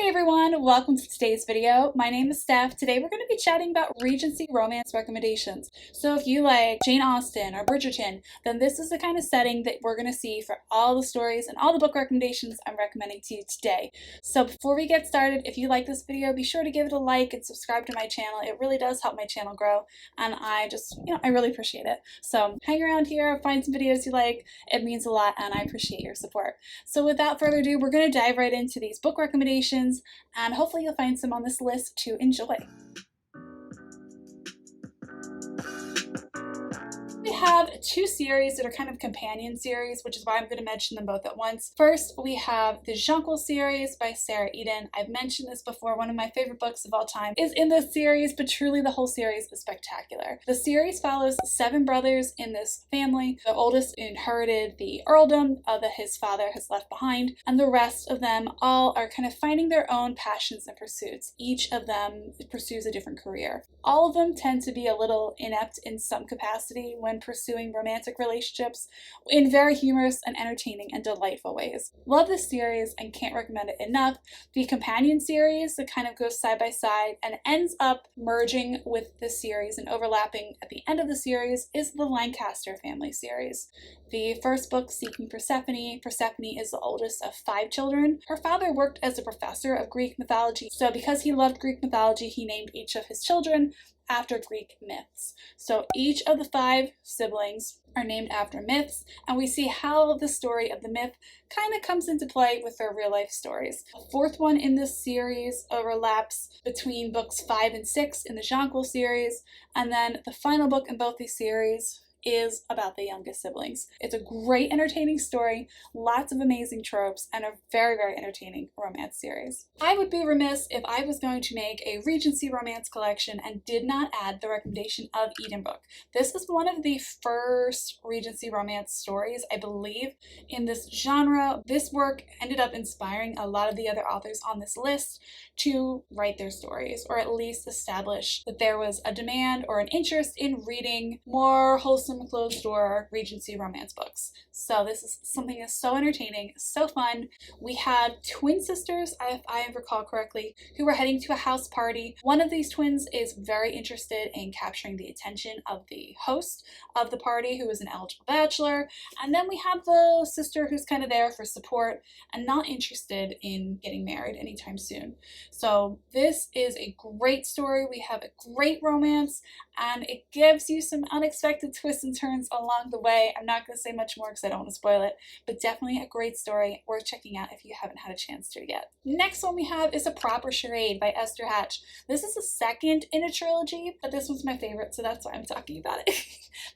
Hey everyone, welcome to today's video. My name is Steph. Today we're going to be chatting about Regency romance recommendations. So if you like Jane Austen or Bridgerton, then this is the kind of setting that we're going to see for all the stories and all the book recommendations I'm recommending to you today. So before we get started, if you like this video, be sure to give it a like and subscribe to my channel. It really does help my channel grow, and I really appreciate it. So hang around here, find some videos you like. It means a lot, and I appreciate your support. So without further ado, we're going to dive right into these book recommendations, and hopefully you'll find some on this list to enjoy. We have two series that are kind of companion series, which is why I'm going to mention them both at once. First, we have the Jonquil series by Sarah Eden. I've mentioned this before. One of my favorite books of all time is in this series, but truly the whole series is spectacular. The series follows 7 brothers in this family. The oldest inherited the earldom that his father has left behind, and the rest of them all are kind of finding their own passions and pursuits. Each of them pursues a different career. All of them tend to be a little inept in some capacity when pursuing romantic relationships in very humorous and entertaining and delightful ways. Love this series and can't recommend it enough. The companion series that kind of goes side by side and ends up merging with this series and overlapping at the end of the series is the Lancaster Family series. The first book, Seeking Persephone. Persephone is the oldest of 5 children. Her father worked as a professor of Greek mythology, so because he loved Greek mythology, he named each of his children after Greek myths. So each of the 5 siblings are named after myths, and we see how the story of the myth kind of comes into play with their real life stories. The 4th one in this series overlaps between books 5 and 6 in the Jonquil series, and then the final book in both these series is about the youngest siblings. It's a great entertaining story, lots of amazing tropes, and a very, very entertaining romance series. I would be remiss if I was going to make a Regency romance collection and did not add the recommendation of Eden book. This is one of the first Regency romance stories, I believe, in this genre. This work ended up inspiring a lot of the other authors on this list to write their stories, or at least establish that there was a demand or an interest in reading more wholesome closed-door Regency romance books. So this is something that's so entertaining, so fun. We have twin sisters, if I recall correctly, who are heading to a house party. One of these twins is very interested in capturing the attention of the host of the party, who is an eligible bachelor. And then we have the sister who's kind of there for support and not interested in getting married anytime soon. So this is a great story. We have a great romance, and it gives you some unexpected twists and turns along the way. I'm not going to say much more because I don't want to spoil it, but definitely a great story worth checking out if you haven't had a chance to yet. Next one we have is A Proper Charade by Esther Hatch. This is the second in a trilogy, but this one's my favorite, so that's why I'm talking about it.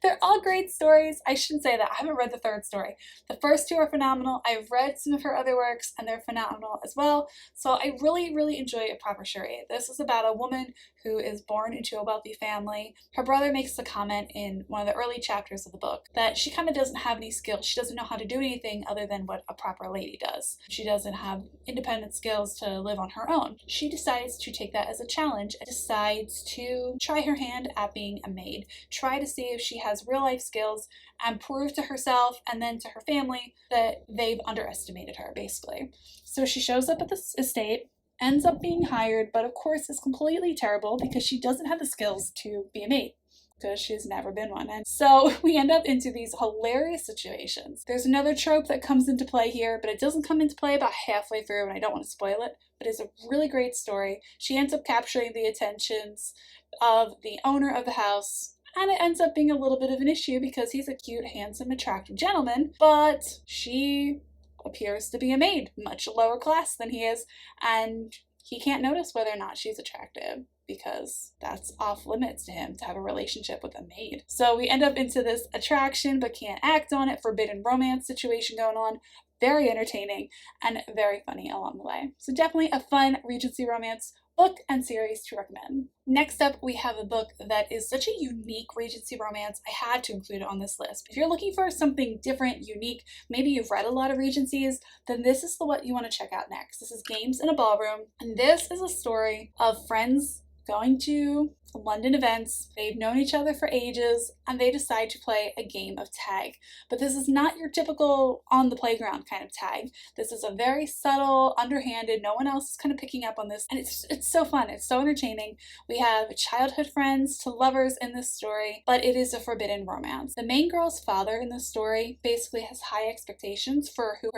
They're all great stories. I shouldn't say that. I haven't read the 3rd story. The first 2 are phenomenal. I've read some of her other works, and they're phenomenal as well. So I really, really enjoy A Proper Charade. This is about a woman who is born into a wealthy family. Her brother makes the comment in one of the early chapters of the book that she kind of doesn't have any skills. She doesn't know how to do anything other than what a proper lady does. She doesn't have independent skills to live on her own. She decides to take that as a challenge and decides to try her hand at being a maid. Try to see if she has real life skills and prove to herself and then to her family that they've underestimated her, basically. So she shows up at the estate, ends up being hired, but of course is completely terrible because she doesn't have the skills to be a maid, because she's never been one. And so we end up into these hilarious situations. There's another trope that comes into play here, but it doesn't come into play about halfway through, and I don't want to spoil it, but it's a really great story. She ends up capturing the attentions of the owner of the house, and it ends up being a little bit of an issue because he's a cute, handsome, attractive gentleman, but she appears to be a maid, much lower class than he is, and he can't notice whether or not she's attractive because that's off limits to him to have a relationship with a maid. So we end up into this attraction but can't act on it, forbidden romance situation going on. Very entertaining and very funny along the way. So definitely a fun Regency romance book and series to recommend. Next up, we have a book that is such a unique Regency romance, I had to include it on this list. If you're looking for something different, unique, maybe you've read a lot of Regencies, then this is what you want to check out next. This is Games in a Ballroom, and this is a story of friends going to London events. They've known each other for ages and they decide to play a game of tag. But this is not your typical on the playground kind of tag. This is a very subtle, underhanded, no one else is kind of picking up on this, and it's so fun, it's so entertaining. We have childhood friends to lovers in this story, but it is a forbidden romance. The main girl's father in this story basically has high expectations for who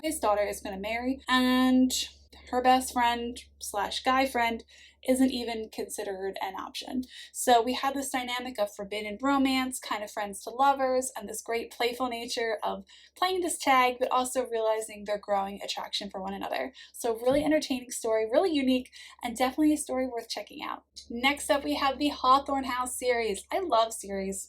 his daughter is going to marry, and her best friend slash guy friend isn't even considered an option. So we have this dynamic of forbidden romance, kind of friends to lovers, and this great playful nature of playing this tag, but also realizing their growing attraction for one another. So really entertaining story, really unique, and definitely a story worth checking out. Next up, we have the Hawthorne House series. I love series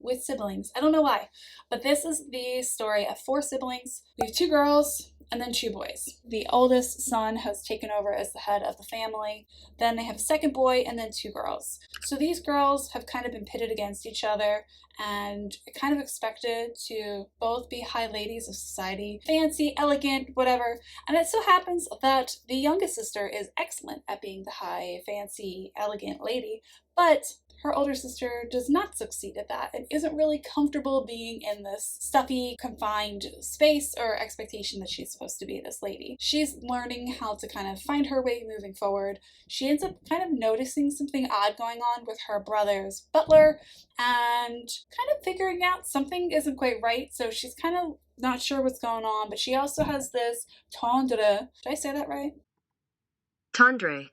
with siblings. I don't know why, but this is the story of 4 siblings. We have 2 girls and then 2 boys. The oldest son has taken over as the head of the family. Then they have a second boy and then 2 girls. So these girls have kind of been pitted against each other and kind of expected to both be high ladies of society, fancy, elegant, whatever. And it so happens that the youngest sister is excellent at being the high, fancy, elegant lady, but her older sister does not succeed at that and isn't really comfortable being in this stuffy, confined space or expectation that she's supposed to be this lady. She's learning how to kind of find her way moving forward. She ends up kind of noticing something odd going on with her brother's butler and kind of figuring out something isn't quite right. So she's kind of not sure what's going on, but she also has this tendre. Did I say that right? Tendre.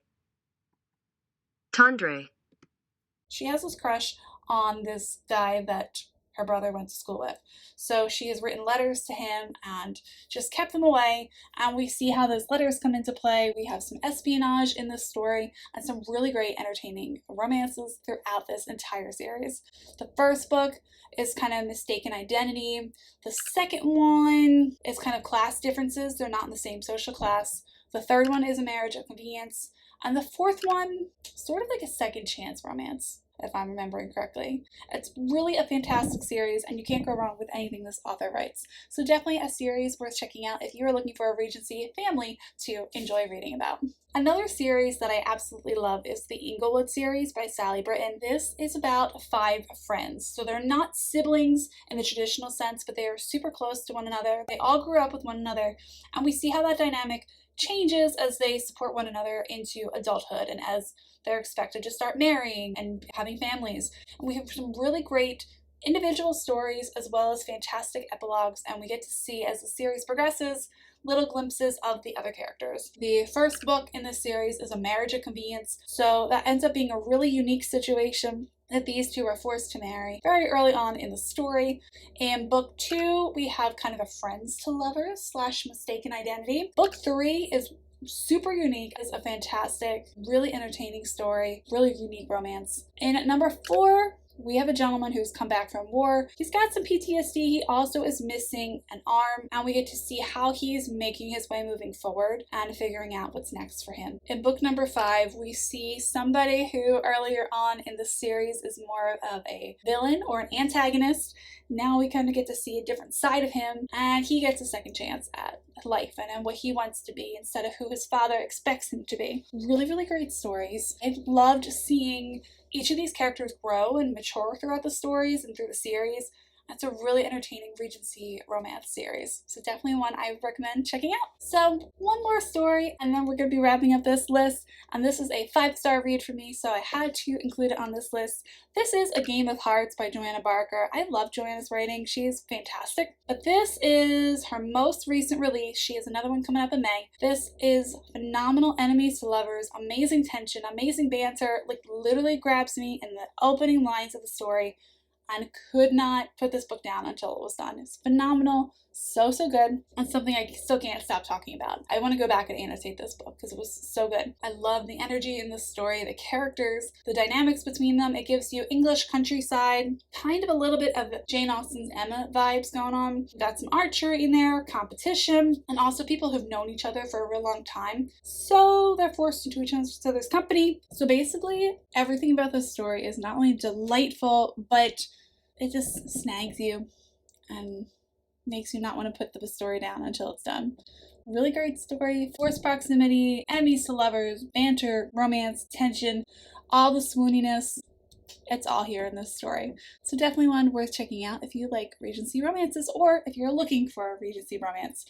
She has this crush on this guy that her brother went to school with. So she has written letters to him and just kept them away. And we see how those letters come into play. We have some espionage in this story and some really great entertaining romances throughout this entire series. The first book is kind of mistaken identity. The second one is kind of class differences. They're not in the same social class. The third one is a marriage of convenience. And the fourth one, sort of like a second chance romance, if I'm remembering correctly. It's really a fantastic series, and you can't go wrong with anything this author writes. So definitely a series worth checking out if you're looking for a Regency family to enjoy reading about. Another series that I absolutely love is the Inglewood Series by Sally Britton. This is about 5 friends. So they're not siblings in the traditional sense, but they are super close to one another. They all grew up with one another, and we see how that dynamic changes as they support one another into adulthood and as they're expected to start marrying and having families. And we have some really great individual stories as well as fantastic epilogues, and we get to see as the series progresses little glimpses of the other characters. The first book in this series is a marriage of convenience, so that ends up being a really unique situation that these 2 are forced to marry very early on in the story. In book 2, we have kind of a friends to lovers slash mistaken identity. Book 3 is super unique. It's a fantastic, really entertaining story, really unique romance. In number 4, we have a gentleman who's come back from war. He's got some PTSD. He also is missing an arm, and we get to see how he's making his way moving forward and figuring out what's next for him. In book number 5, we see somebody who earlier on in the series is more of a villain or an antagonist. Now we kind of get to see a different side of him, and he gets a second chance at life and what he wants to be instead of who his father expects him to be. Really, really great stories. I've loved seeing each of these characters grow and mature throughout the stories and through the series. It's a really entertaining Regency romance series. So definitely one I would recommend checking out. So one more story and then we're going to be wrapping up this list. And this is a 5-star read for me, so I had to include it on this list. This is A Game of Hearts by Joanna Barker. I love Joanna's writing. She's fantastic. But this is her most recent release. She has another one coming up in May. This is phenomenal enemies to lovers, amazing tension, amazing banter, like literally grabs me in the opening lines of the story. And could not put this book down until it was done. It's phenomenal, so good, and something I still can't stop talking about. I want to go back and annotate this book because it was so good. I love the energy in this story, the characters, the dynamics between them. It gives you English countryside, kind of a little bit of Jane Austen's Emma vibes going on. We've got some archery in there, competition, and also people who've known each other for a real long time. So they're forced into each other's company. So basically, everything about this story is not only delightful, but it just snags you and makes you not want to put the story down until it's done. Really great story. Forced proximity, enemies to lovers, banter, romance, tension, all the swooniness. It's all here in this story. So definitely one worth checking out if you like Regency romances or if you're looking for a Regency romance.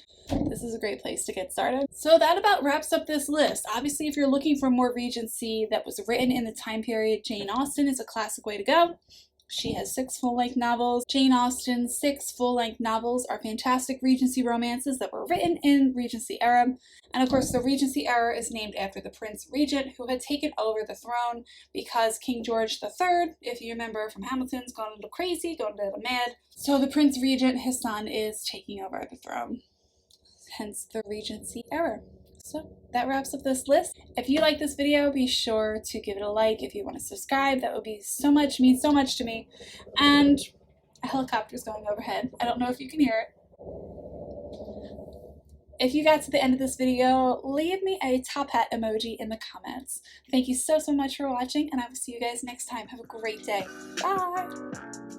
This is a great place to get started. So that about wraps up this list. Obviously, if you're looking for more Regency that was written in the time period, Jane Austen is a classic way to go. She has 6 full-length novels. Jane Austen's 6 full-length novels are fantastic Regency romances that were written in Regency era. And of course, the Regency era is named after the Prince Regent who had taken over the throne because King George III, if you remember from Hamilton's, gone a little crazy, gone a little mad. So the Prince Regent, his son, is taking over the throne. Hence the Regency era. So that wraps up this list. If you like this video, be sure to give it a like. If you want to subscribe, that would be so much, means so much to me. And a helicopter's going overhead. I don't know if you can hear it. If you got to the end of this video, leave me a top hat emoji in the comments. Thank you so much for watching, and I will see you guys next time. Have a great day. Bye!